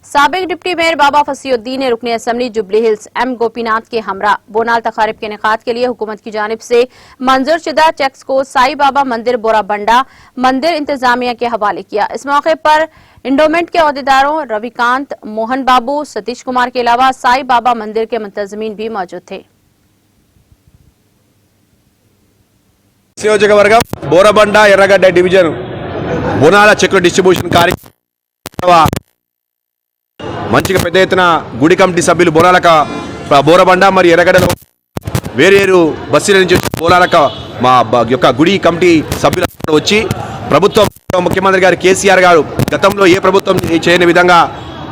साबिक deputy mayor बाबा फसीउद्दीन ने रुकने असम्बली जुबली हिल्स एम गोपीनाथ के हमरा बोनाल तकारीब के इनेकाद के लिए हुकूमत की जानिब से मंजूर शुदा चेक्स को साई बाबा मंदिर बोराबंडा मंदिर इंतजामिया के हवाले किया। इस मौके पर इंडोमेंट के अहदेदारों रविकांत, मोहन बाबू, सतीश कुमार के अलावा साई बाबा मंदिर के मुंतजमीन भी मौजूद थे। నియోజకవర్గం బోరబండ ఎర్రగడ్డ డివిజన్ బోనాల చెక్కుల డిస్ట్రిబ్యూషన్ కార్యక్రమం మంచిగా పెద్ద ఎత్తున గుడి కమిటీ సభ్యులు బోరబండ మరియు ఎర్రగడ్డలో వేరేరు బస్సుల నుంచి బోనాలక మా యొక్క గుడి కమిటీ సభ్యులు వచ్చి ప్రభుత్వం ముఖ్యమంత్రి గారు కేసీఆర్ గారు గతంలో ఏ ప్రభుత్వం చేయని విధంగా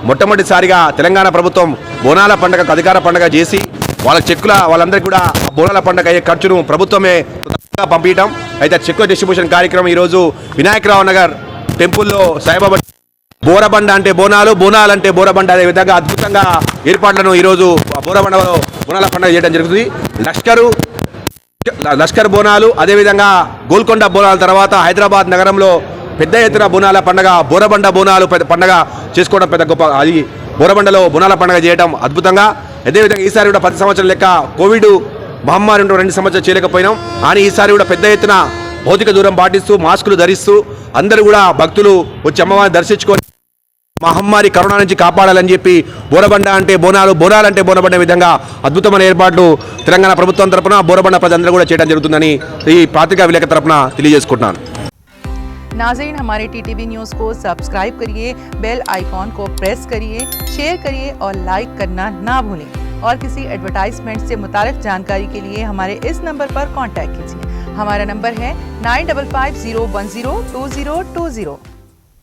మొట్టమొదటిసారిగా తెలంగాణ ప్రభుత్వం బోనాల పండుగకు అధికార పండుగ చేసి వాళ్ళ చెక్కుల వాళ్ళందరికీ కూడా బోనాల పండుగ అయ్యే ఖర్చును ప్రభుత్వమే పంపించడం అయితే చెక్కుల డిస్ట్రిబ్యూషన్ కార్యక్రమం ఈరోజు వినాయకరావు నగర్ టెంపుల్లో సాయిబాబా బోరబండ అంటే బోనాలు, బోనాలు అంటే బోరబండ అనే విధంగా అద్భుతంగా ఏర్పాట్లను ఈరోజు బోరబండలో బోనాల పండుగ చేయడం జరుగుతుంది. లష్కర్ బోనాలు, అదేవిధంగా గోల్కొండ బోనాల తర్వాత హైదరాబాద్ నగరంలో పెద్ద ఎత్తున బోనాల పండుగ బోరబండ బోనాలు పండుగ చేసుకోవడం పెద్ద గొప్ప. అది బోరబండలో బోనాల పండుగ చేయడం అద్భుతంగా. అదేవిధంగా ఈసారి కూడా 10 సంవత్సరాల లెక్క కోవిడ్ మహమ్మారి 2 సంవత్సరాలు చేయలేకపోయినాం. కానీ ఈసారి కూడా పెద్ద ఎత్తున భౌతిక దూరం పాటిస్తూ మాస్కులు ధరిస్తూ అందరూ కూడా భక్తులు వచ్చి అమ్మవారిని దర్శించుకొని మహమ్మారి కరోనా నుంచి కాపాడాలని చెప్పి బోరబండ అంటే బోనాలు, బోనాలు అంటే బోనబండ విధంగా అద్భుతమైన ఏర్పాట్లు తెలంగాణ ప్రభుత్వం తరపున బోరబండ ప్రజలందరూ కూడా చేయడం జరుగుతుందని ఈ పత్రికా విలేకరుల తరపున తెలియజేసుకుంటున్నాను. नाज़रीन, हमारे टीटीवी न्यूज़ को सब्सक्राइब करिए, बेल आइकॉन को प्रेस करिए, शेयर करिए और लाइक करना ना भूलें। और किसी एडवर्टाइजमेंट से मुताल्लिक़ जानकारी के लिए हमारे इस नंबर पर कांटेक्ट कीजिए। हमारा नंबर है 9550102020।